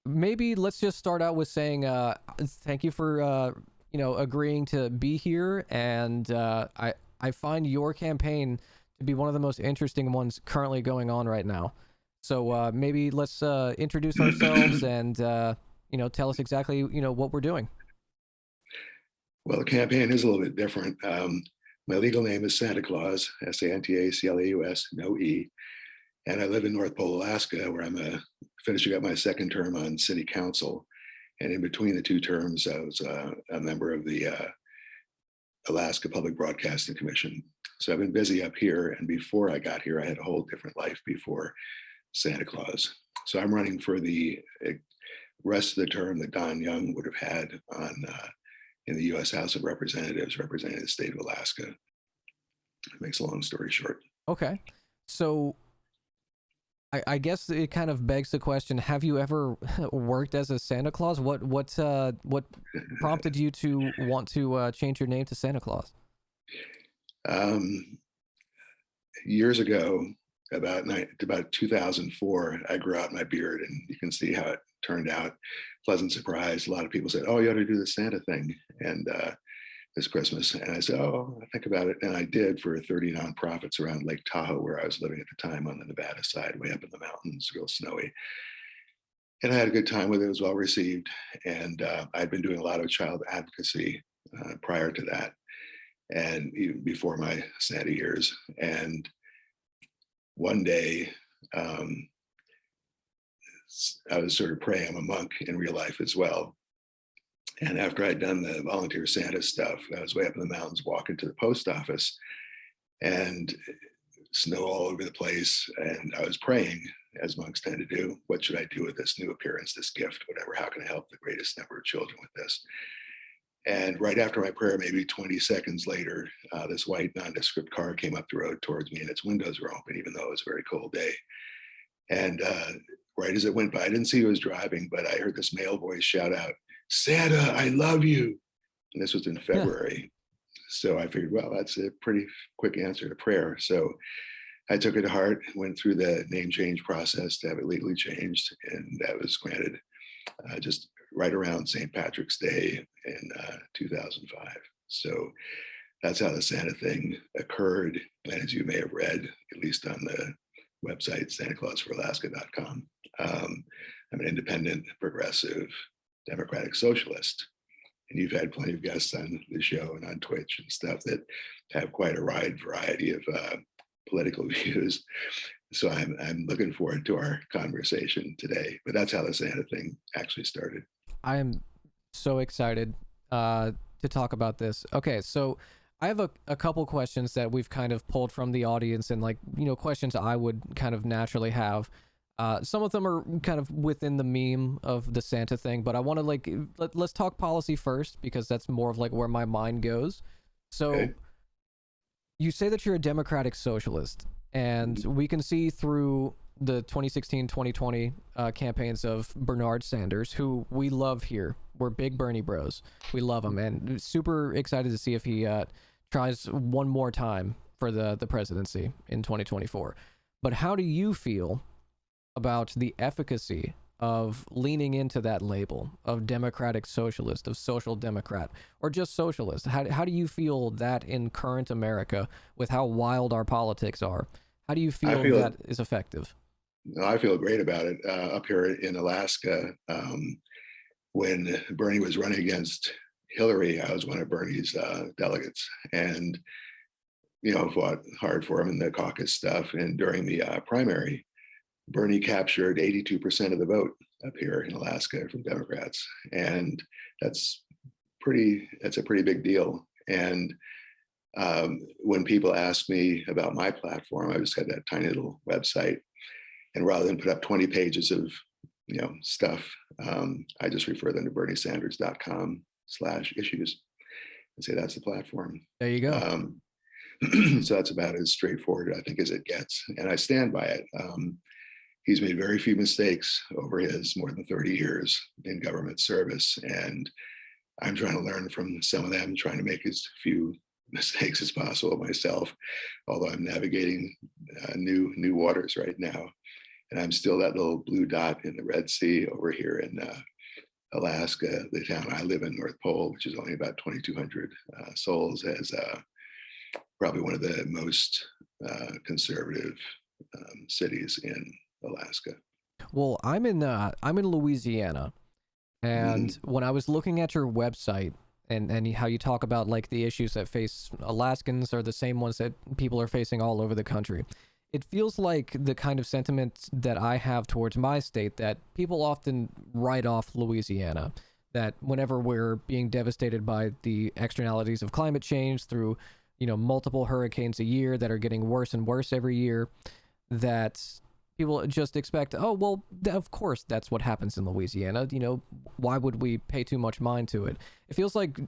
maybe let's just start out with saying thank you for agreeing to be here, and I find your campaign to be one of the most interesting ones currently going on right now. So maybe let's introduce ourselves and tell us exactly what we're doing. Well, the campaign is a little bit different. My legal name is Santa Claus, Santaclaus, no E. And I live in North Pole, Alaska, where I'm finishing up my second term on city council. And in between the two terms, I was a member of the Alaska Public Broadcasting Commission. So I've been busy up here. And before I got here, I had a whole different life before Santa Claus. So I'm running for the rest of the term that Don Young would have had on in the U.S. House of Representatives, representing the state of Alaska. It makes a long story short. Okay. So I guess it kind of begs the question: have you ever worked as a Santa Claus? What prompted you to want to change your name to Santa Claus? Years ago, about 2004, I grew out my beard, and you can see how it turned out. Pleasant surprise. A lot of people said, "Oh, you ought to do the Santa thing," and this Christmas. And I said, "Oh, I think about it," and I did for 30 nonprofits around Lake Tahoe, where I was living at the time on the Nevada side, way up in the mountains, real snowy. And I had a good time with it. It was well received, and I'd been doing a lot of child advocacy prior to that, and even before my Santa years. And one day, I was sort of praying. I'm a monk in real life as well. And after I'd done the volunteer Santa stuff, I was way up in the mountains walking to the post office, and snow all over the place. And I was praying, as monks tend to do, what should I do with this new appearance, this gift, whatever? How can I help the greatest number of children with this? And right after my prayer, maybe 20 seconds later, this white nondescript car came up the road towards me, and its windows were open, even though it was a very cold day. And right as it went by, I didn't see who was driving, but I heard this male voice shout out, "Santa, I love you." And this was in February. So I figured, well, that's a pretty quick answer to prayer. So I took it to heart, went through the name change process to have it legally changed, and that was granted just right around St. Patrick's Day in 2005. So that's how the Santa thing occurred. And as you may have read, at least on the website, SantaClausForAlaska.com, I'm an independent, progressive, democratic socialist. And you've had plenty of guests on the show and on Twitch and stuff that have quite a wide variety of political views. So I'm looking forward to our conversation today. But that's how the Santa thing actually started. I am so excited to talk about this. Okay, so I have a couple questions that we've kind of pulled from the audience, and questions I would kind of naturally have. Some of them are kind of within the meme of the Santa thing, but I want to let's talk policy first, because that's more of where my mind goes. So okay. You say that you're a democratic socialist, and we can see through the 2016-2020 campaigns of Bernard Sanders, who we love here. We're big Bernie bros. We love him, and super excited to see if he tries one more time for the presidency in 2024. But how do you feel about the efficacy of leaning into that label of democratic socialist, of social democrat, or just socialist? How do you feel that in current America, with how wild our politics are? How do you feel that is effective? I feel great about it. Up here in Alaska, when Bernie was running against Hillary, I was one of Bernie's delegates, and fought hard for him in the caucus stuff. And during the primary, Bernie captured 82% of the vote up here in Alaska from Democrats, and that's a pretty big deal. And when people ask me about my platform, I just had that tiny little website, and rather than put up 20 pages of stuff, I just refer them to berniesanders.com/issues and say that's the platform. There you go. So that's about as straightforward, I think, as it gets, and I stand by it. He's made very few mistakes over his more than 30 years in government service, and I'm trying to learn from some of them, trying to make as few mistakes as possible myself, although I'm navigating new waters right now and I'm still that little blue dot in the Red Sea over here in Alaska. The town I live in, North Pole, which is only about 2,200 souls, has probably one of the most conservative cities in Alaska. Well, I'm in Louisiana, and Mhm. when I was looking at your website and how you talk about like the issues that face Alaskans are the same ones that people are facing all over the country. It feels like the kind of sentiment that I have towards my state that people often write off Louisiana. That whenever we're being devastated by the externalities of climate change through, multiple hurricanes a year that are getting worse and worse every year, that people just expect, oh, well, of course that's what happens in Louisiana. Why would we pay too much mind to it? It feels like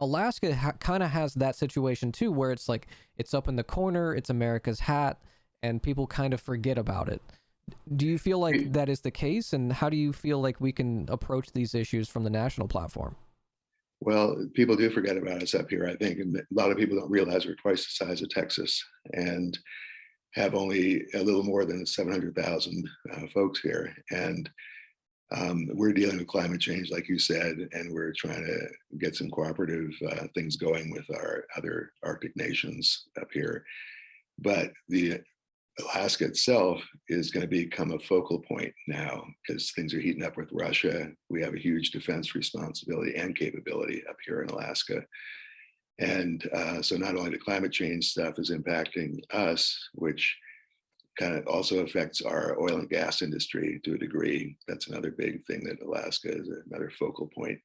Alaska kind of has that situation too, where it's like it's up in the corner, it's America's hat, and people kind of forget about it. Do you feel like that is the case? And how do you feel like we can approach these issues from the national platform? Well, people do forget about us up here, I think, and a lot of people don't realize we're twice the size of Texas and have only a little more than 700,000 folks here. And we're dealing with climate change, like you said, and we're trying to get some cooperative things going with our other Arctic nations up here. But the Alaska itself is going to become a focal point now because things are heating up with Russia. We have a huge defense responsibility and capability up here in Alaska. And so not only the climate change stuff is impacting us, which kind of also affects our oil and gas industry to a degree. That's another big thing that Alaska is another focal point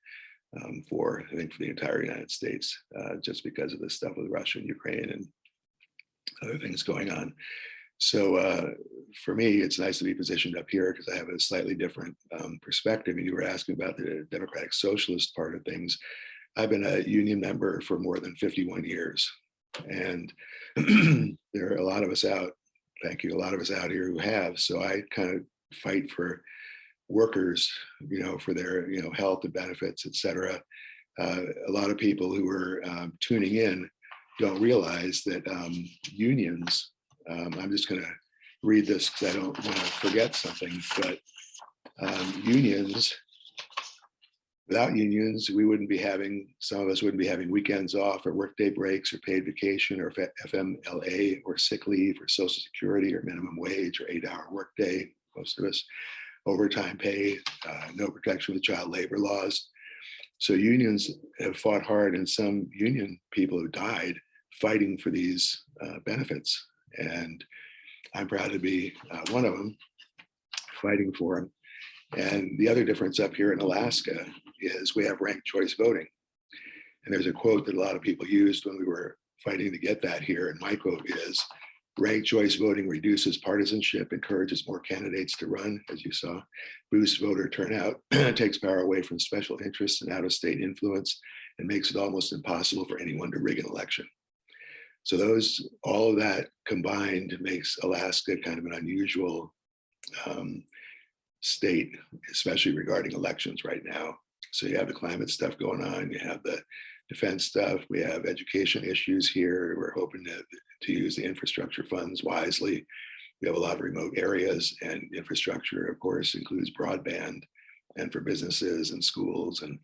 for, I think, for the entire United States, just because of the stuff with Russia and Ukraine and other things going on. So for me, it's nice to be positioned up here because I have a slightly different perspective. And you were asking about the Democratic Socialist part of things. I've been a union member for more than 51 years. And there are a lot of us out, thank you, a lot of us out here who have. So I kind of fight for workers, for their, health and benefits, et cetera. A lot of people who are tuning in don't realize that unions, I'm just going to read this because I don't want to forget something, but unions, without unions, some of us wouldn't be having weekends off or workday breaks or paid vacation or FMLA or sick leave or Social Security or minimum wage or 8-hour workday, most of us, overtime pay, no protection with child labor laws. So unions have fought hard, and some union people have died fighting for these benefits. And I'm proud to be one of them, fighting for them. And the other difference up here in Alaska is we have ranked choice voting. And there's a quote that a lot of people used when we were fighting to get that here. And my quote is, ranked choice voting reduces partisanship, encourages more candidates to run, as you saw, boosts voter turnout, takes power away from special interests and out-of-state influence, and makes it almost impossible for anyone to rig an election. So all of that combined makes Alaska kind of an unusual state, especially regarding elections right now. So you have the climate stuff going on, you have the defense stuff, we have education issues here. We're hoping to use the infrastructure funds wisely. We have a lot of remote areas, and infrastructure, of course, includes broadband, and for businesses and schools and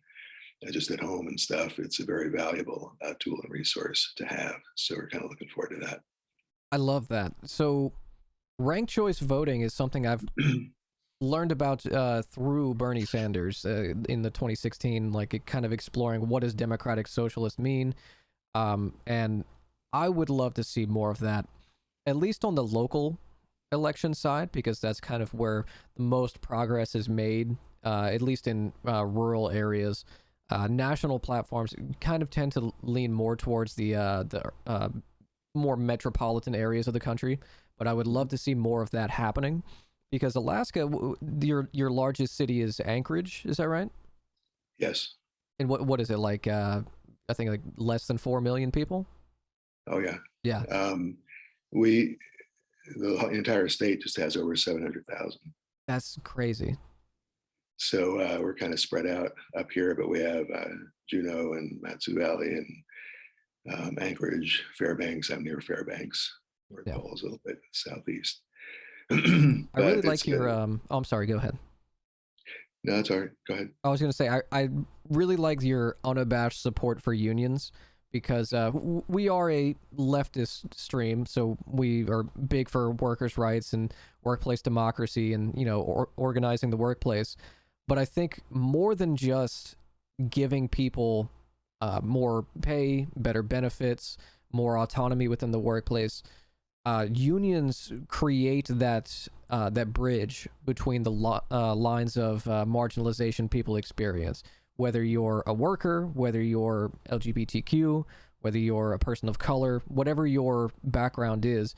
just at home and stuff, it's a very valuable tool and resource to have. So we're kind of looking forward to that. I love that. So ranked choice voting is something I've learned about through Bernie Sanders in the 2016, like it kind of exploring what does democratic socialist mean. And I would love to see more of that, at least on the local election side, because that's kind of where the most progress is made, at least in rural areas. National platforms kind of tend to lean more towards the more metropolitan areas of the country, but I would love to see more of that happening. Because Alaska, your largest city is Anchorage, is that right? Yes. And what is it like? I think like less than 4 million people. Oh yeah. Yeah, We the entire state just has over 700,000. that's crazy. So we're kind of spread out up here, but we have Juneau and Matsu Valley and Anchorage, Fairbanks. I'm near Fairbanks, North Yeah, Pole is a little bit southeast. I really But like it's your oh, I'm sorry, go ahead. no, it's all right. Go ahead. I was going to say, I really like your unabashed support for unions because we are a leftist stream, so we are big for workers' rights and workplace democracy and, organizing the workplace. But I think more than just giving people more pay, better benefits, more autonomy within the workplace, unions create that bridge between the lines of marginalization people experience. Whether you're a worker, whether you're LGBTQ, whether you're a person of color, whatever your background is,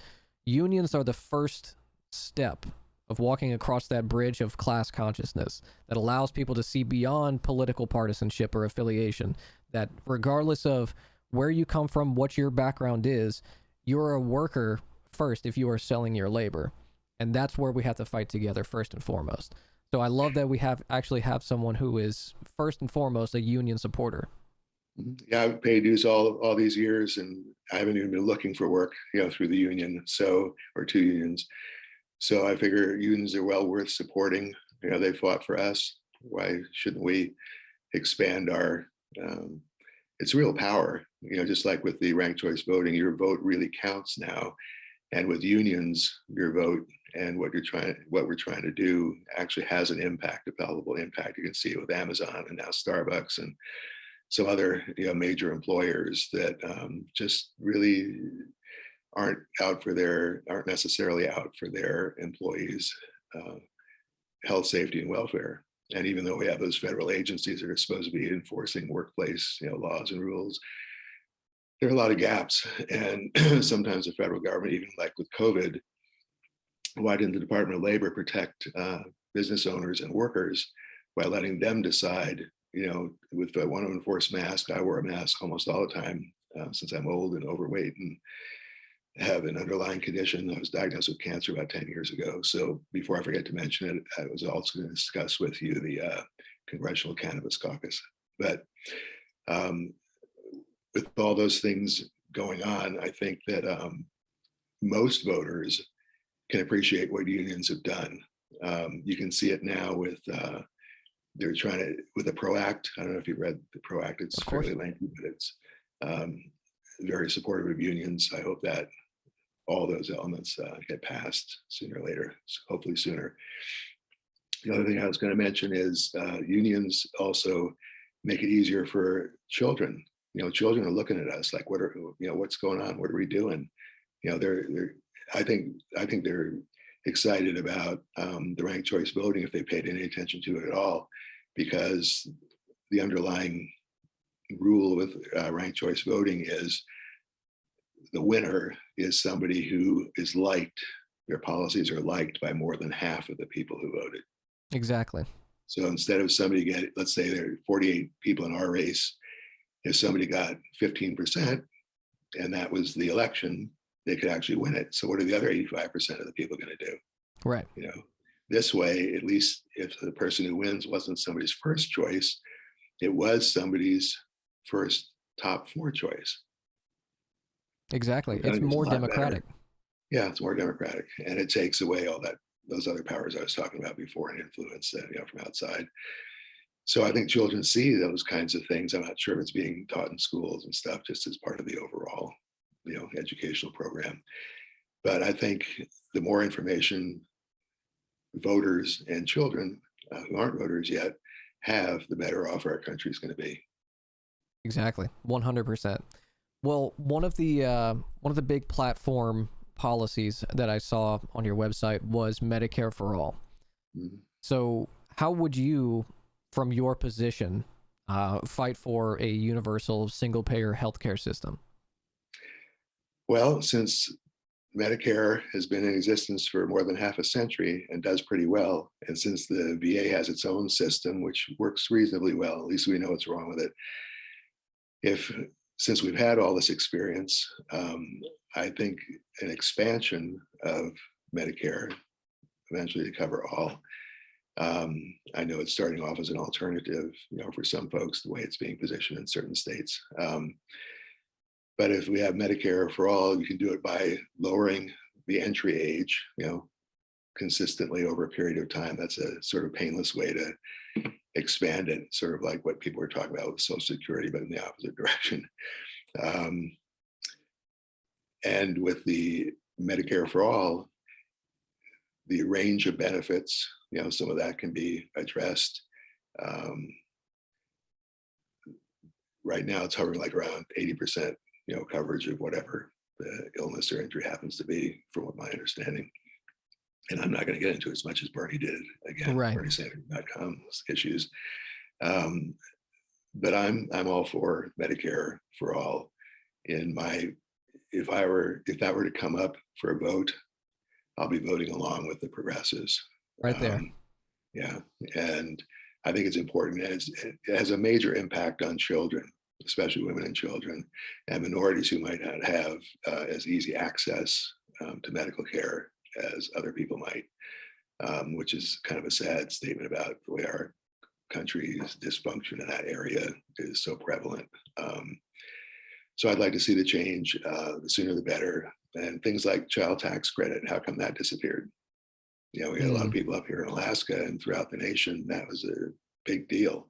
unions are the first step of walking across that bridge of class consciousness that allows people to see beyond political partisanship or affiliation. That regardless of where you come from, what your background is, you're a worker first if you are selling your labor, and that's where we have to fight together first and foremost. So I love that we actually have someone who is first and foremost a union supporter. Yeah, I've paid dues all these years, and I haven't even been looking for work, through the union. So, or two unions. So I figure unions are well worth supporting. They fought for us. Why shouldn't we expand our? It's real power. Just like with the ranked choice voting, your vote really counts now. And with unions, your vote and what we're trying to do actually has an impact, a palpable impact. You can see it with Amazon and now Starbucks and some other major employers that just really aren't necessarily out for their employees' health, safety, and welfare. And even though we have those federal agencies that are supposed to be enforcing workplace laws and rules, there are a lot of gaps. And sometimes the federal government, even like with COVID, why didn't the Department of Labor protect business owners and workers by letting them decide? With the want to enforce mask, I wear a mask almost all the time since I'm old and overweight and have an underlying condition. I was diagnosed with cancer about 10 years ago. So before I forget to mention it, I was also going to discuss with you the Congressional Cannabis Caucus. But with all those things going on, I think that most voters can appreciate what unions have done. You can see it now with they're trying to with the PRO Act. I don't know if you read the PRO Act. It's fairly lengthy, but it's very supportive of unions. I hope that all those elements get passed sooner or later, hopefully sooner. The other thing I was going to mention is unions also make it easier for children. Children are looking at us like, what's going on? What are we doing? I think they're excited about the ranked choice voting if they paid any attention to it at all, because the underlying rule with ranked choice voting is the winner is somebody who is liked. Their policies are liked by more than half of the people who voted. Exactly. So instead of somebody let's say there are 48 people in our race, if somebody got 15% and that was the election, they could actually win it. So what are the other 85% of the people going to do? Right. This way, at least if the person who wins wasn't somebody's first choice, it was somebody's first top 4 choice. Exactly. It's more democratic. Yeah, it's more democratic, and it takes away all those other powers I was talking about before and influence from outside. So I think children see those kinds of things. I'm not sure if it's being taught in schools and stuff, just as part of the overall, educational program. But I think the more information voters and children who aren't voters yet have, the better off our country is going to be. Exactly. 100%. Well, one of the big platform policies that I saw on your website was Medicare for all. Mm-hmm. So how would you, from your position, fight for a universal single-payer healthcare system? Well, since Medicare has been in existence for more than half a century and does pretty well, and since the VA has its own system, which works reasonably well, at least we know what's wrong with it. Since we've had all this experience, I think an expansion of Medicare, eventually to cover all, I know it's starting off as an alternative, for some folks, the way it's being positioned in certain states. But if we have Medicare for all, you can do it by lowering the entry age, consistently over a period of time, that's a sort of painless way to expand it, sort of like what people were talking about with Social Security, but in the opposite direction. Um, and with the Medicare for All, the range of benefits, some of that can be addressed. Um, right now, it's hovering like around 80%, coverage of whatever the illness or injury happens to be, from what my understanding. And I'm not going to get into as much as Bernie did. Again, Right. BernieSanders.com's issues. But I'm all for Medicare for all. If that were to come up for a vote, I'll be voting along with the progressives. Right there. Yeah, and I think it's important, and it has a major impact on children, especially women and children, and minorities who might not have as easy access to medical care as other people might, which is kind of a sad statement about the way our country's dysfunction in that area is so prevalent. So I'd like to see the change. The sooner the better. And things like child tax credit, how come that disappeared? We had a lot of people up here in Alaska and throughout the nation. That was a big deal.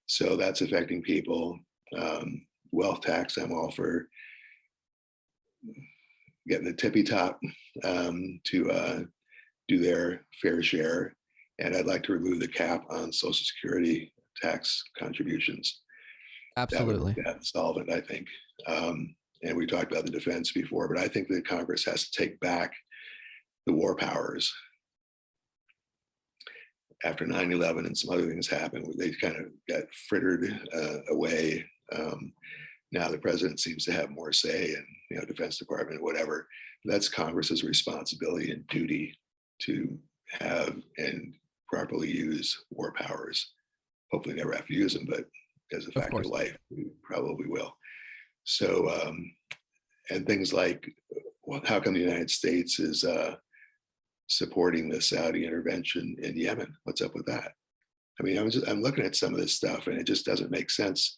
So that's affecting people. Wealth tax, I'm all for getting the tippy top to do their fair share. And I'd like to remove the cap on Social Security tax contributions. Absolutely. That would solve it, I think. And we talked about the defense before, but I think that Congress has to take back the war powers. After 9/11 and some other things happened, they kind of got frittered away. Now the president seems to have more say in, Defense Department, whatever. That's Congress's responsibility and duty to have and properly use war powers. Hopefully never have to use them, but as a fact of life, we probably will. So, and things like, well, how come the United States is supporting the Saudi intervention in Yemen? What's up with that? I mean, I'm looking at some of this stuff, and it just doesn't make sense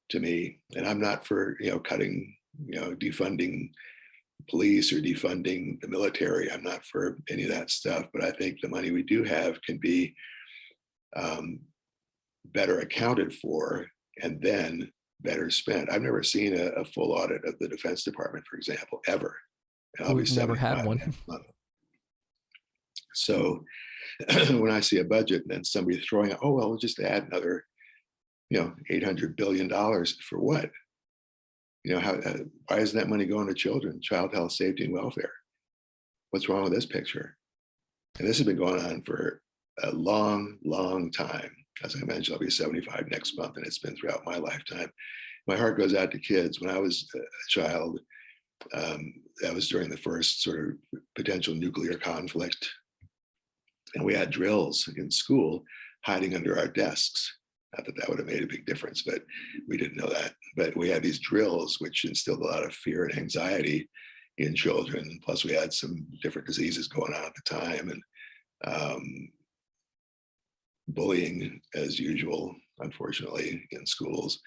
to me. And I'm not for cutting, defunding police or defunding the military. I'm not for any of that stuff. But I think the money we do have can be better accounted for and then better spent. I've never seen a full audit of the Defense Department, for example, ever. We've never had one. So when I see a budget and then somebody throwing out, oh, well, we'll just add another, $800 billion for what? Why isn't that money going to children, child health, safety, and welfare? What's wrong with this picture? And this has been going on for a long, long time. As I mentioned, I'll be 75 next month, and it's been throughout my lifetime. My heart goes out to kids. When I was a child, that was during the first sort of potential nuclear conflict. And we had drills in school hiding under our desks. Not that that would have made a big difference, but we didn't know that. But we had these drills, which instilled a lot of fear and anxiety in children. Plus, we had some different diseases going on at the time, and bullying as usual, unfortunately, in schools.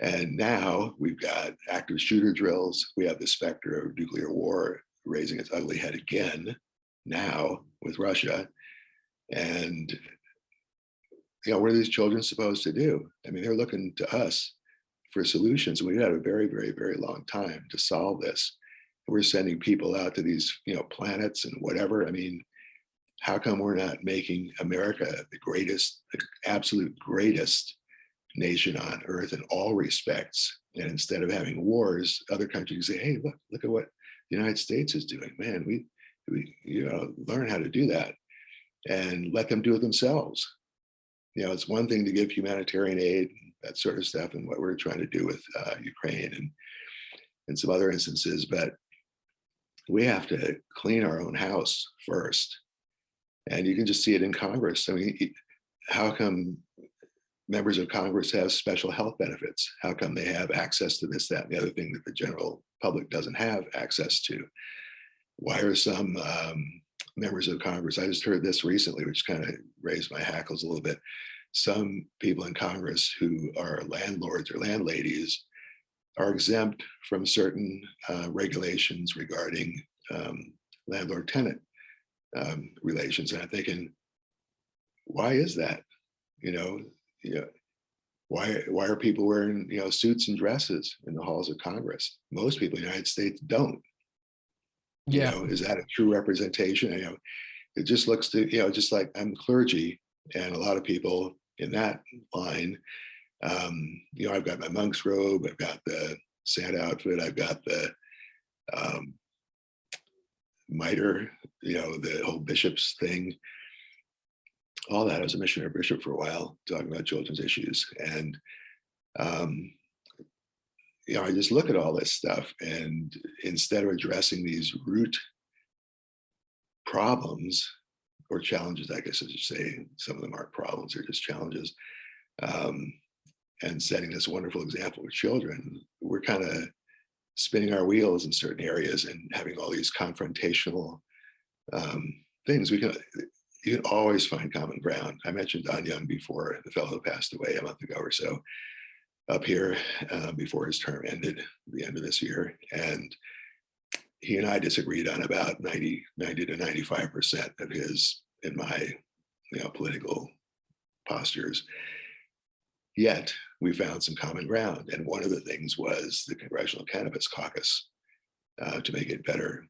And now we've got active shooter drills. We have the specter of nuclear war raising its ugly head again now with Russia. And what are these children supposed to do? I mean, they're looking to us for solutions. We've had a very, very, very long time to solve this. We're sending people out to these, planets and whatever. I mean, how come we're not making America the greatest, the absolute greatest nation on earth in all respects? And instead of having wars, other countries say, hey, look at what the United States is doing. Man, we learn how to do that and let them do it themselves. It's one thing to give humanitarian aid, that sort of stuff, and what we're trying to do with Ukraine and some other instances, but we have to clean our own house first. And you can just see it in Congress. I mean, how come members of Congress have special health benefits? How come they have access to this, that, and the other thing that the general public doesn't have access to? Why are some members of Congress, I just heard this recently, which kind of raised my hackles a little bit. Some people in Congress who are landlords or landladies are exempt from certain regulations regarding landlord-tenant relations. And I'm thinking, why is that? You know, you know, why are people wearing suits and dresses in the halls of Congress? Most people in the United States don't. Yeah. Is that a true representation? It just looks to just like I'm clergy, and a lot of people in that line. I've got my monk's robe, I've got the Santa outfit, I've got the um, mitre, the whole bishop's thing, all that. I was a missionary bishop for a while, talking about children's issues. And, I just look at all this stuff, and instead of addressing these root problems or challenges, I guess I should say, some of them aren't problems, they're just challenges, and setting this wonderful example for children, we're kind of spinning our wheels in certain areas and having all these confrontational things. You can always find common ground. I mentioned Don Young before, the fellow who passed away a month ago or so, up here before his term ended, the end of this year. And he and I disagreed on about 90 to 95% of his and my political postures. Yet we found some common ground. And one of the things was the Congressional Cannabis Caucus, to make it better,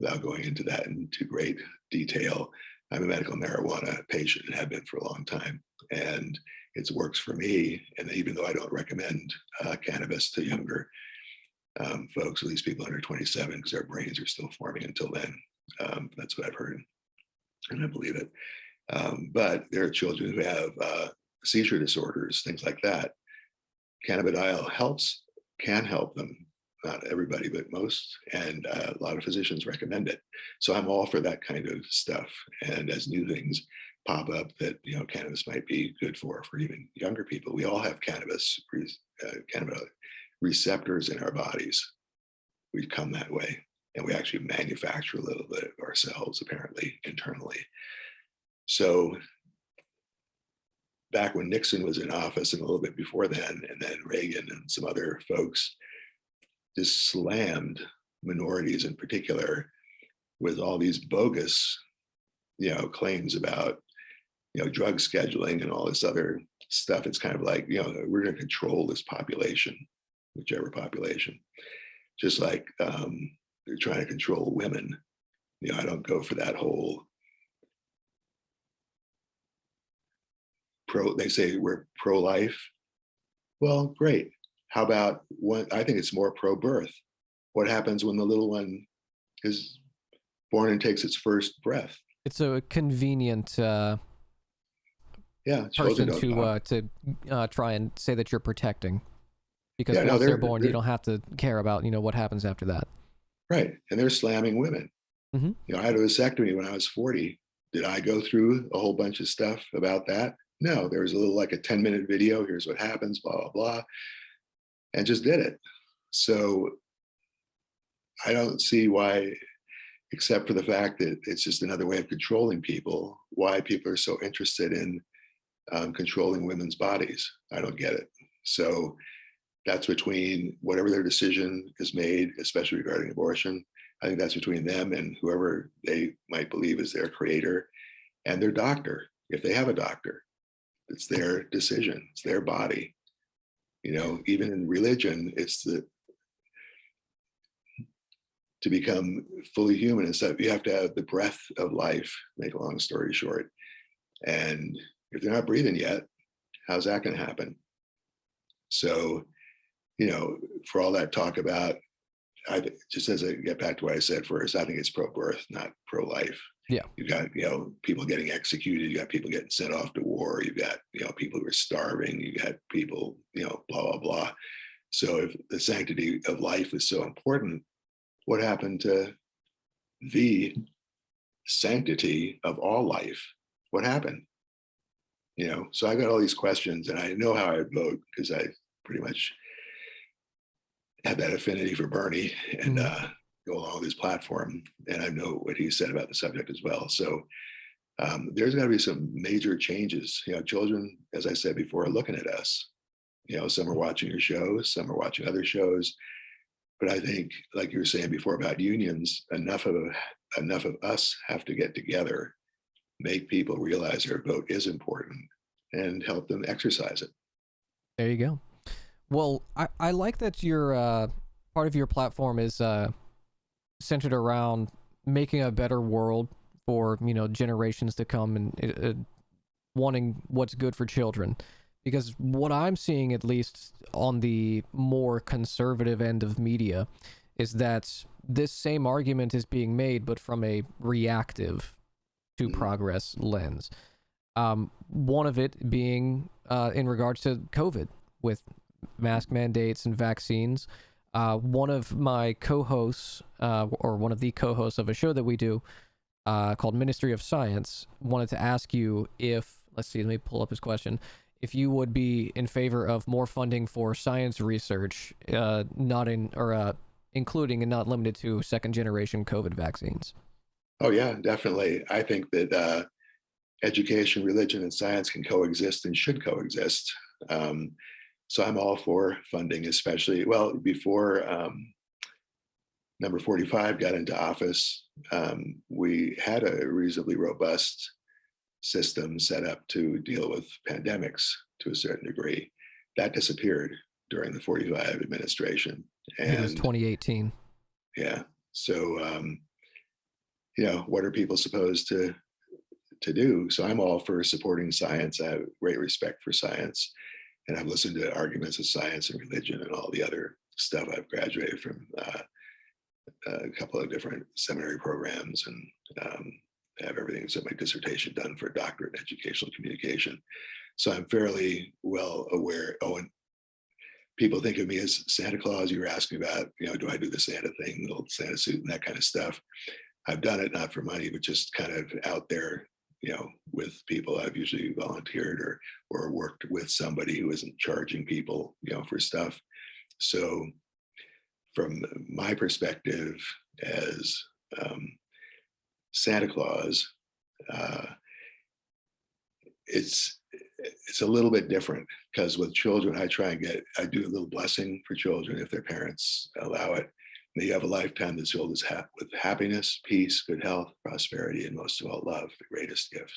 without going into that into great detail. I'm a medical marijuana patient and have been for a long time, and it works for me. And even though I don't recommend cannabis to younger folks, at least people under 27, because their brains are still forming until then. That's what I've heard, and I believe it. But there are children who have seizure disorders, things like that. Cannabidiol can help them. Not everybody, but most, and a lot of physicians recommend it. So I'm all for that kind of stuff. And as new things pop up that cannabis might be good for even younger people, we all have cannabis receptors in our bodies. We come that way, and we actually manufacture a little bit of ourselves, apparently, internally. So back when Nixon was in office, and a little bit before then, and then Reagan and some other folks just slammed minorities in particular with all these bogus, claims about, drug scheduling and all this other stuff. It's kind of like, we're going to control this population, whichever population, just like they're trying to control women. I don't go for that whole they say we're pro-life. Well, great. How about one? I think it's more pro-birth. What happens when the little one is born and takes its first breath? It's a convenient person to try and say that you're protecting, because once they're born, you don't have to care about what happens after that. Right, and they're slamming women. Mm-hmm. I had a vasectomy when I was 40. Did I go through a whole bunch of stuff about that? No, there was a little, like a 10-minute video. Here's what happens, blah, blah, blah, and just did it. So I don't see why, except for the fact that it's just another way of controlling people, why people are so interested in controlling women's bodies. I don't get it. So that's between whatever their decision is made, especially regarding abortion. I think that's between them and whoever they might believe is their creator and their doctor. If they have a doctor, it's their decision, it's their body. Even in religion, it's to become fully human and stuff, you have to have the breath of life, make a long story short. And if they're not breathing yet, how's that going to happen? So, for all that talk about, just as I get back to what I said first, I think it's pro-birth, not pro-life. Yeah. You got, people getting executed. You got people getting sent off to war. You got, people who are starving. You got people, blah, blah, blah. So if the sanctity of life is so important, what happened to the sanctity of all life? What happened? So I got all these questions, and I know how I'd vote because I pretty much had that affinity for Bernie and go along with his platform. And I know what he said about the subject as well. So there's got to be some major changes. Children, as I said before, are looking at us. Some are watching your shows, some are watching other shows. But I think, like you were saying before about unions, enough of enough of us have to get together, make people realize their vote is important, and help them exercise it. There you go. Well, I like that your part of your platform is centered around making a better world for generations to come, and wanting what's good for children. Because what I'm seeing, at least on the more conservative end of media, is that this same argument is being made, but from a reactive to progress lens. One of it being in regards to COVID, with mask mandates and vaccines. One of my co-hosts, or one of the co-hosts of a show that we do called Ministry of Science, wanted to ask you if, let's see, let me pull up his question, if you would be in favor of more funding for science research, including and not limited to second generation COVID vaccines. Oh yeah, definitely. I think that education, religion, and science can coexist and should coexist. So I'm all for funding, especially, well, before number 45 got into office, we had a reasonably robust system set up to deal with pandemics to a certain degree. That disappeared during the 45 administration. And I think it was 2018. Yeah. So, what are people supposed to do? So I'm all for supporting science. I have great respect for science. And I've listened to arguments of science and religion and all the other stuff. I've graduated from a couple of different seminary programs, and have everything. So my dissertation done for a doctorate in educational communication. So I'm fairly well aware. Oh, and people think of me as Santa Claus. You were asking about, do I do the Santa thing, the little Santa suit and that kind of stuff. I've done it not for money, but just kind of out there, with people. I've usually volunteered or worked with somebody who isn't charging people, for stuff. So from my perspective as Santa Claus, it's a little bit different, because with children, I do a little blessing for children if their parents allow it. May you have a lifetime that's filled with happiness, peace, good health, prosperity, and most of all, love, the greatest gift.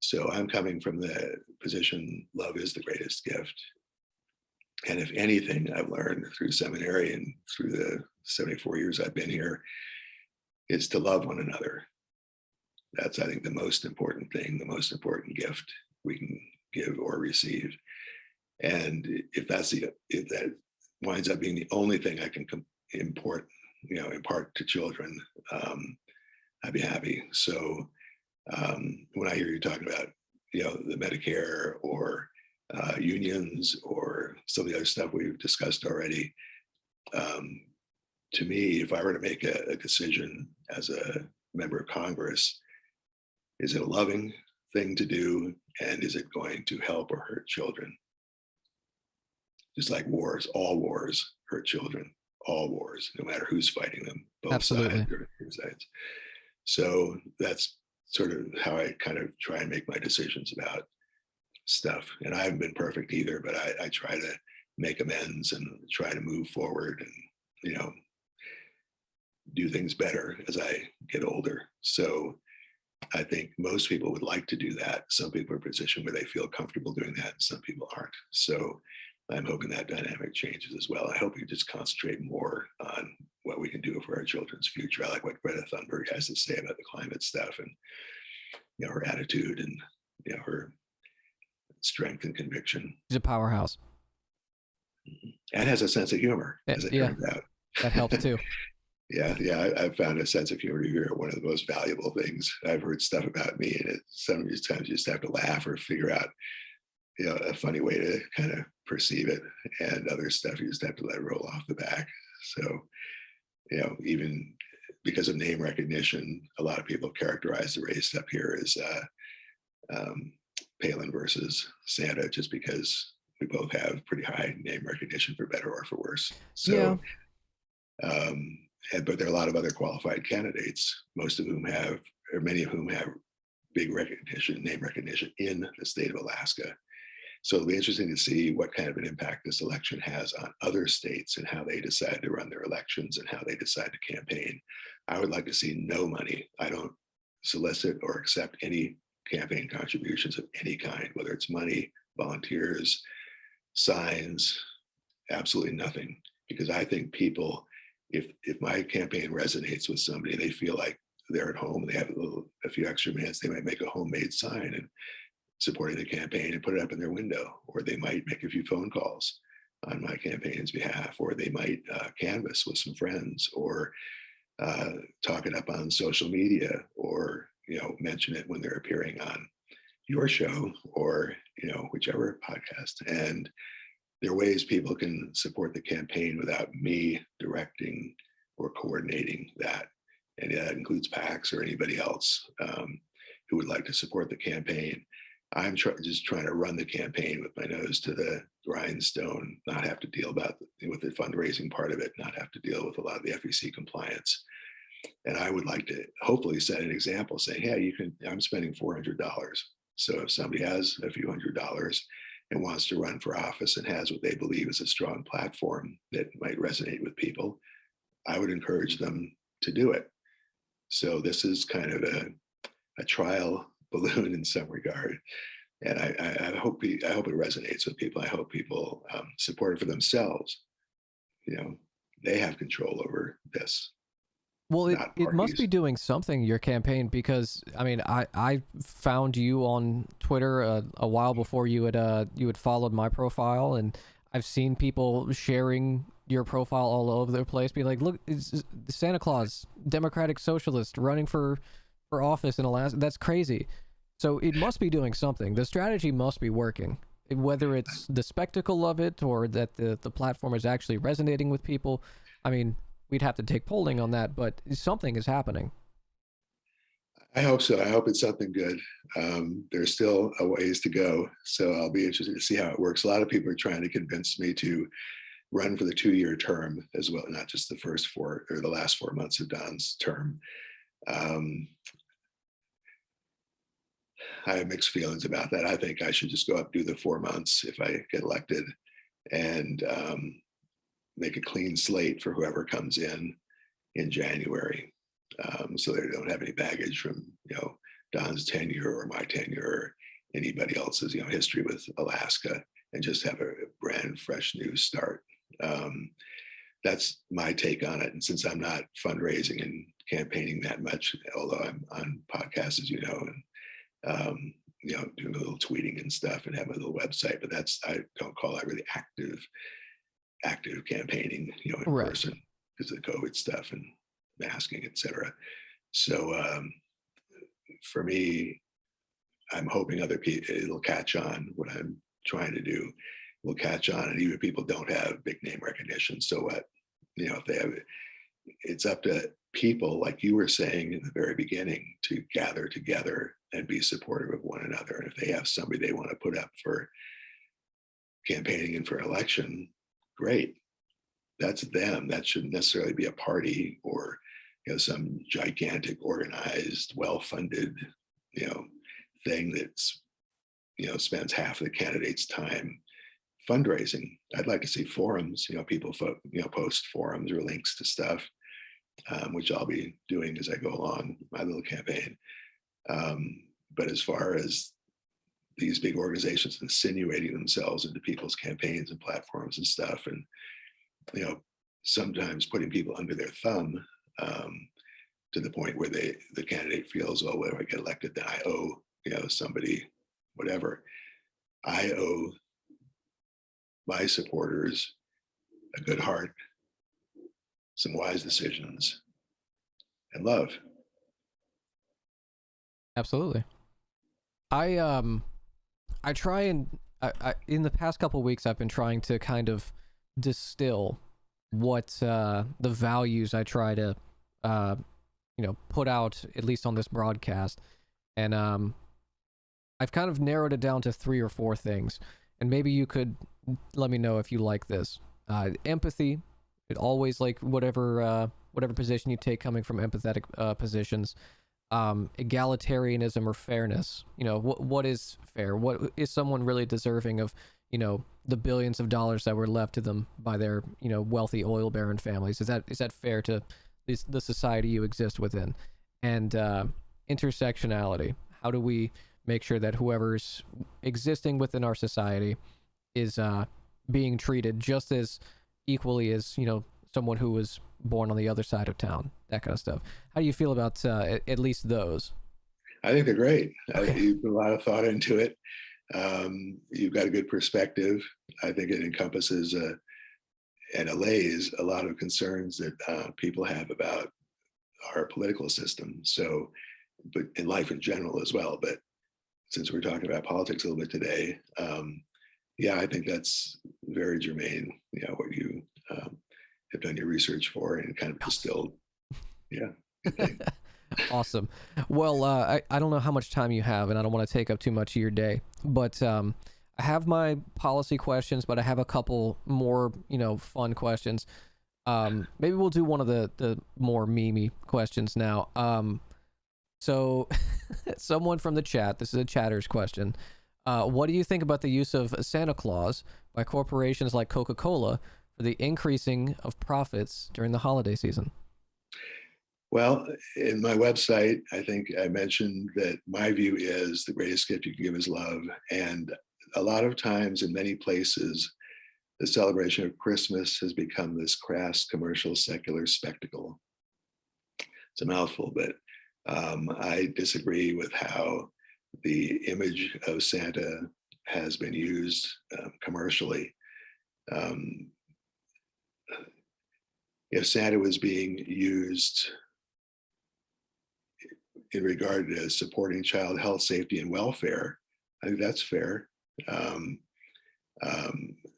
So I'm coming from the position, love is the greatest gift. And if anything I've learned through seminary and through the 74 years I've been here, is to love one another. That's, I think, the most important thing, the most important gift we can give or receive. And if that winds up being the only thing I can impart to children, I'd be happy. So when I hear you talking about, the Medicare or unions or some of the other stuff we've discussed already, to me, if I were to make a decision as a member of Congress, is it a loving thing to do? And is it going to help or hurt children? Just like wars, all wars hurt children, all wars, no matter who's fighting them, both Absolutely. sides or two sides. So that's sort of how I kind of try and make my decisions about stuff. And I haven't been perfect either, but I try to make amends and try to move forward and, do things better as I get older. So I think most people would like to do that. Some people are in a position where they feel comfortable doing that, and some people aren't. So I'm hoping that dynamic changes as well. I hope we just concentrate more on what we can do for our children's future. I like what Greta Thunberg has to say about the climate stuff, and her attitude, and her strength and conviction. She's a powerhouse. And has a sense of humor, as it turns out. That helps too. Yeah, I've found a sense of humor here one of the most valuable things. I've heard stuff about me, and some of these times you just have to laugh or figure out, a funny way to kind of perceive it, and other stuff you just have to let roll off the back. So, even because of name recognition, a lot of people characterize the race up here as Palin versus Santa, just because we both have pretty high name recognition, for better or for worse. So, but there are a lot of other qualified candidates, most of whom have, or many of whom have big recognition, name recognition in the state of Alaska. So it'll be interesting to see what kind of an impact this election has on other states and how they decide to run their elections and how they decide to campaign. I would like to see no money. I don't solicit or accept any campaign contributions of any kind, whether it's money, volunteers, signs, absolutely nothing. Because I think people, if my campaign resonates with somebody, they feel like they're at home and they have a few extra minutes, they might make a homemade sign and supporting the campaign and put it up in their window, or they might make a few phone calls on my campaign's behalf, or they might canvass with some friends, or talk it up on social media, or mention it when they're appearing on your show, or whichever podcast. And there are ways people can support the campaign without me directing or coordinating that, and that includes PACs or anybody else who would like to support the campaign. I'm just trying to run the campaign with my nose to the grindstone, not have to deal with the fundraising part of it, not have to deal with a lot of the FEC compliance. And I would like to hopefully set an example saying, hey, I'm spending $400. So if somebody has a few $100s and wants to run for office and has what they believe is a strong platform that might resonate with people, I would encourage them to do it. So this is kind of a trial balloon in some regard. And I hope it resonates with people. I hope people support it for themselves. They have control over this. Well, it must be doing something, your campaign, because I mean, I found you on Twitter a while before you had followed my profile, and I've seen people sharing your profile all over the place, be like, look, it's Santa Claus, Democratic Socialist, running for office in Alaska. That's crazy. So it must be doing something. The strategy must be working, whether it's the spectacle of it or that the platform is actually resonating with people. I mean, we'd have to take polling on that, but something is happening. I hope so. I hope it's something good. There's still a ways to go, so I'll be interested to see how it works. A lot of people are trying to convince me to run for the 2-year term as well, not just the last 4 months of Don's term. I have mixed feelings about that. I think I should just go up, do the 4 months if I get elected, and make a clean slate for whoever comes in January, so they don't have any baggage from Don's tenure or my tenure or anybody else's history with Alaska, and just have a brand fresh new start. That's my take on it. And since I'm not fundraising and campaigning that much, although I'm on podcasts, as you know, and doing a little tweeting and stuff, and have a little website, but I don't call that really active campaigning, in Right. person, because of the COVID stuff and masking, etc. So for me, I'm hoping other people, it'll catch on. What I'm trying to do will catch on, and even if people don't have big name recognition, so what? If they have, it's up to people, like you were saying in the very beginning, to gather together and be supportive of one another. And if they have somebody they want to put up for campaigning and for election, great. That's them. That shouldn't necessarily be a party or some gigantic, organized, well-funded thing that's spends half of the candidate's time fundraising. I'd like to see forums. People post forums or links to stuff, which I'll be doing as I go along my little campaign. But as far as these big organizations insinuating themselves into people's campaigns and platforms and stuff, and sometimes putting people under their thumb, to the point where the candidate feels, oh, well, if I get elected, then I owe somebody whatever. I owe my supporters a good heart, some wise decisions, and love. Absolutely. I try and I in the past couple of weeks I've been trying to kind of distill what the values I try to put out, at least on this broadcast, and I've kind of narrowed it down to 3 or 4 things, and maybe you could let me know if you like this. Empathy. It always, like, whatever position you take coming from empathetic positions. Egalitarianism or fairness. What is fair? What is someone really deserving of the billions of dollars that were left to them by their wealthy oil baron families? Is that fair to the society you exist within, and intersectionality. How do we make sure that whoever's existing within our society is being treated just as equally as someone who was born on the other side of town, that kind of stuff. How do you feel about at least those? I think they're great. Okay. You put a lot of thought into it. You've got a good perspective. I think it encompasses and allays a lot of concerns that people have about our political system. So, but in life in general as well. But since we're talking about politics a little bit today, yeah, I think that's very germane. What you have done your research for and kind of distilled. Yeah, good thing. Awesome. Well, I don't know how much time you have, and I don't want to take up too much of your day, but I have my policy questions, but I have a couple more, fun questions. Maybe we'll do one of the more memey questions now. So someone from the chat, this is a chatter's question. What do you think about the use of Santa Claus by corporations like Coca-Cola for the increasing of profits during the holiday season? Well, in my website, I think I mentioned that my view is the greatest gift you can give is love. And a lot of times in many places, the celebration of Christmas has become this crass commercial secular spectacle. It's a mouthful, but I disagree with how the image of Santa has been used commercially. If Santa was being used in regard to supporting child health, safety, and welfare, I think that's fair. I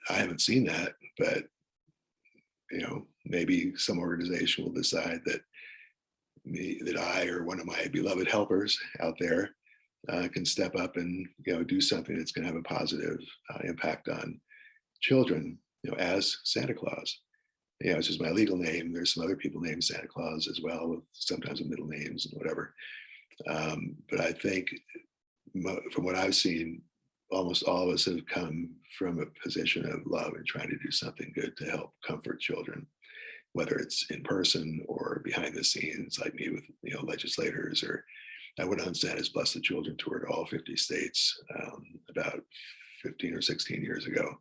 haven't seen that, but maybe some organization will decide that I or one of my beloved helpers out there can step up and do something that's going to have a positive impact on children, as Santa Claus. It's just my legal name. There's some other people named Santa Claus as well, with sometimes with middle names and whatever. But I think from what I've seen, almost all of us have come from a position of love and trying to do something good to help comfort children, whether it's in person or behind the scenes, like me with legislators. Or I went on Santa's Bless the Children tour to all 50 states about 15 or 16 years ago,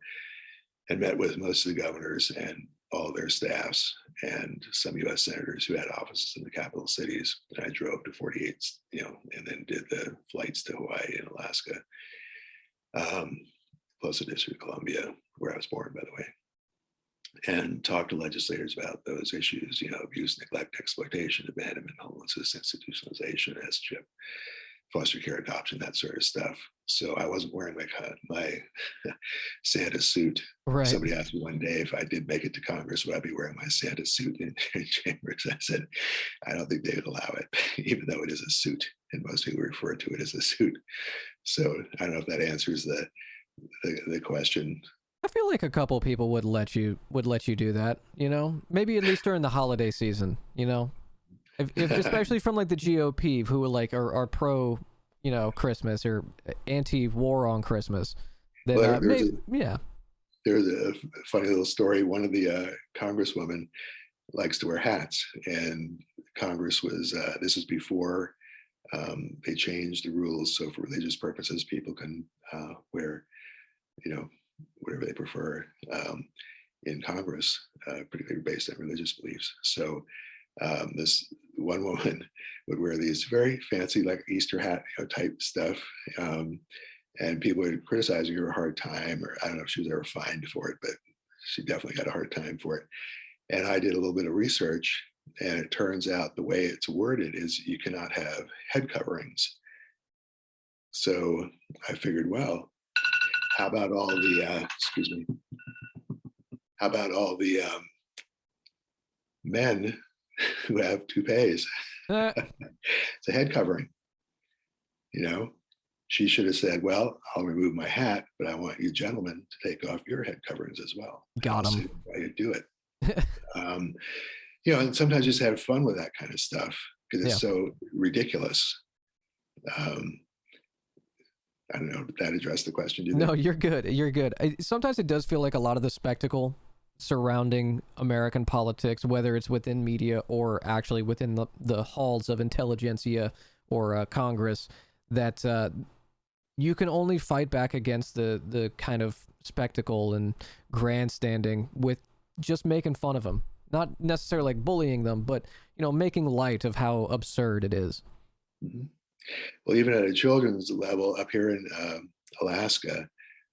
and met with most of the governors and all their staffs and some U.S. senators who had offices in the capital cities. And I drove to 48, and then did the flights to Hawaii and Alaska, plus the District of Columbia, where I was born, by the way, and talked to legislators about those issues, abuse, neglect, exploitation, abandonment, homelessness, institutionalization, S-chip, foster care, adoption, that sort of stuff. So I wasn't wearing my Santa suit. Right. Somebody asked me one day if I did make it to Congress, would I be wearing my Santa suit in chambers? I said, I don't think they would allow it, even though it is a suit, and most people refer to it as a suit. So I don't know if that answers the question. I feel like a couple people would let you do that, maybe at least during the holiday season, if especially from like the GOP, who are pro, Christmas or anti-war on Christmas. Then there's a funny little story. One of the congresswomen likes to wear hats, and Congress was this was before they changed the rules, so for religious purposes, people can wear, whatever they prefer in Congress, particularly based on religious beliefs. So this one woman would wear these very fancy, like Easter hat type stuff, and people would criticize her a hard time, or I don't know if she was ever fined for it, but she definitely had a hard time for it. And I did a little bit of research, and it turns out the way it's worded is you cannot have head coverings. So I figured, well, how about all the how about all the men who have toupees? It's a head covering. She should have said, well, I'll remove my hat, but I want you gentlemen to take off your head coverings as well. Got them. Why you do it. And sometimes just have fun with that kind of stuff because it's so ridiculous. I don't know, did that address the question? No, you're good. Sometimes it does feel like a lot of the spectacle surrounding American politics, whether it's within media or actually within the halls of intelligentsia or Congress, that you can only fight back against the kind of spectacle and grandstanding with just making fun of them. Not necessarily like bullying them, but, you know, making light of how absurd it is. Mhm. Well, even at a children's level up here in Alaska,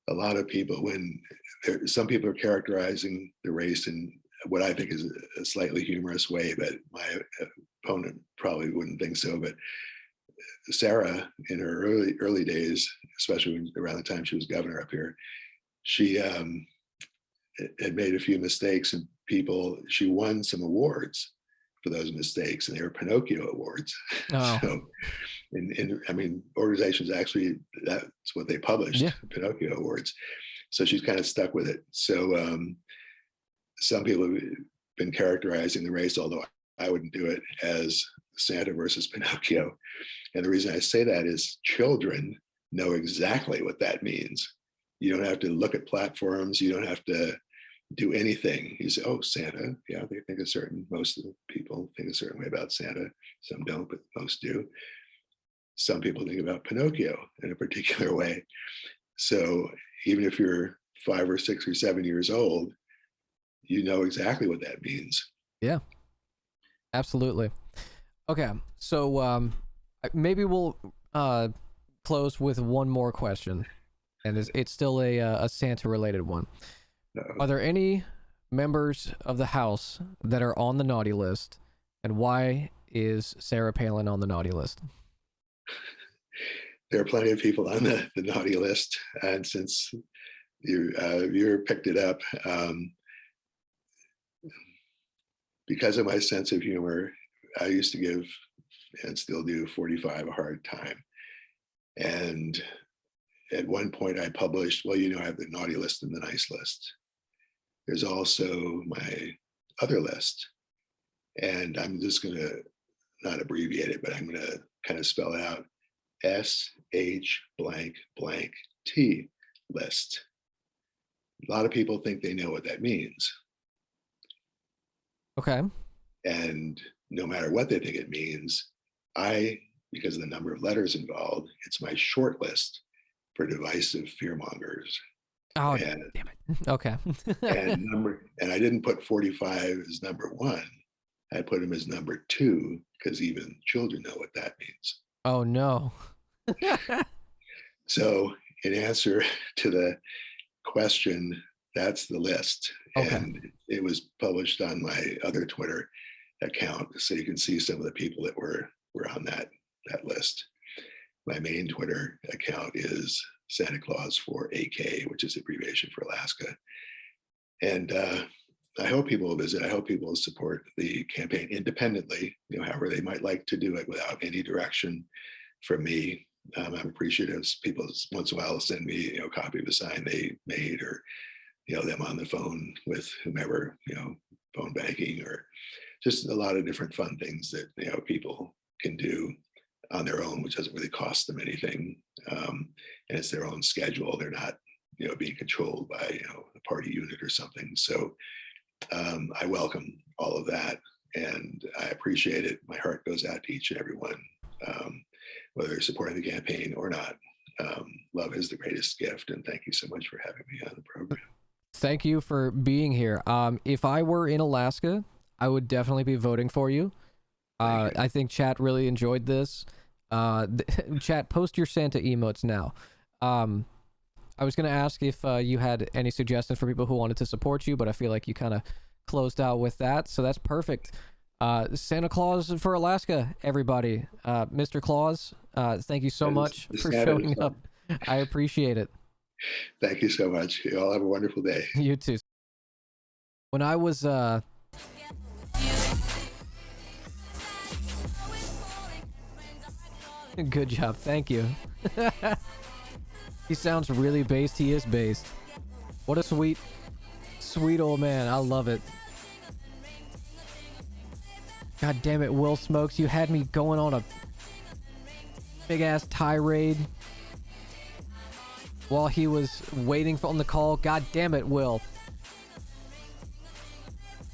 a lot of people, some people are characterizing the race in what I think is a slightly humorous way, but my opponent probably wouldn't think so. But Sarah, in her early days, especially around the time she was governor up here, she had made a few mistakes, and she won some awards for those mistakes, and they were Pinocchio awards. Oh. So, I mean, organizations actually, that's what they published, Yeah. Pinocchio awards. So she's kind of stuck with it. So some people have been characterizing the race, although I wouldn't do it, as Santa versus Pinocchio. And the reason I say that is children know exactly what that means. You don't have to look at platforms. You don't have to do anything. You say, oh, Santa. Yeah, they think most of the people think a certain way about Santa. Some don't, but most do. Some people think about Pinocchio in a particular way. So even if you're 5 or 6 or 7 years old, you know exactly what that means. Yeah, absolutely. Okay, so maybe we'll close with one more question, and it's still a Santa related one. Are there any members of the House that are on the naughty list, and why is Sarah Palin on the naughty list? There are plenty of people on the naughty list, and since you picked it up, because of my sense of humor, I used to give, and still do, 45 a hard time. And at one point I published, well, I have the naughty list and the nice list. There's also my other list. And I'm just going to not abbreviate it, but I'm going to kind of spell it out. SH blank blank T list. A lot of people think they know what that means. Okay. And no matter what they think it means, because of the number of letters involved, it's my short list for divisive fearmongers. Oh, damn it. Okay. and I didn't put 45 as number 1. I put him as number 2 because even children know what that means. Oh, no. So in answer to the question, that's the list. Okay. And it was published on my other Twitter account, so you can see some of the people that were on that list. My main Twitter account is Santa Claus for AK, which is abbreviation for Alaska. And I hope people will visit. I hope people will support the campaign independently, however they might like to do it without any direction from me. I'm appreciative. People once in a while send me, a copy of a sign they made, or, them on the phone with whomever, phone banking, or just a lot of different fun things that, people can do on their own, which doesn't really cost them anything. And it's their own schedule. They're not, being controlled by, a party unit or something. So I welcome all of that, and I appreciate it. My heart goes out to each and every one, whether they're supporting the campaign or not. Love is the greatest gift, and thank you so much for having me on the program. Thank you for being here. If I were in Alaska, I would definitely be voting for you. I think chat really enjoyed this. Chat, post your Santa emotes now. I was going to ask if you had any suggestions for people who wanted to support you, but I feel like you kind of closed out with that, so that's perfect. Santa Claus for Alaska, everybody. Mr. Claus, thank you so much for showing up. I appreciate it. Thank you so much. You all have a wonderful day. You too. When I was good job, thank you. He sounds really based. He is based. What a sweet old man. I love it. God damn it, Will Smokes, you had me going on a big ass tirade while he was waiting on the call. God damn it, Will.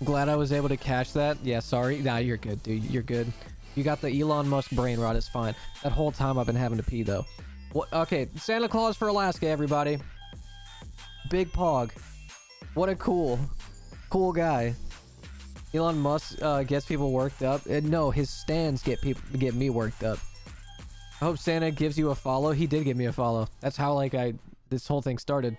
Glad I was able to catch that. Yeah, sorry. Nah, you're good, dude. You're good. You got the Elon Musk brain rot. It's fine. That whole time I've been having to pee, though. What? Okay, Santa Claus for Alaska, everybody. Big Pog. What a cool guy. Elon Musk gets people worked up. No, his stands get me worked up. I hope Santa gives you a follow. He did give me a follow. That's how, like, this whole thing started.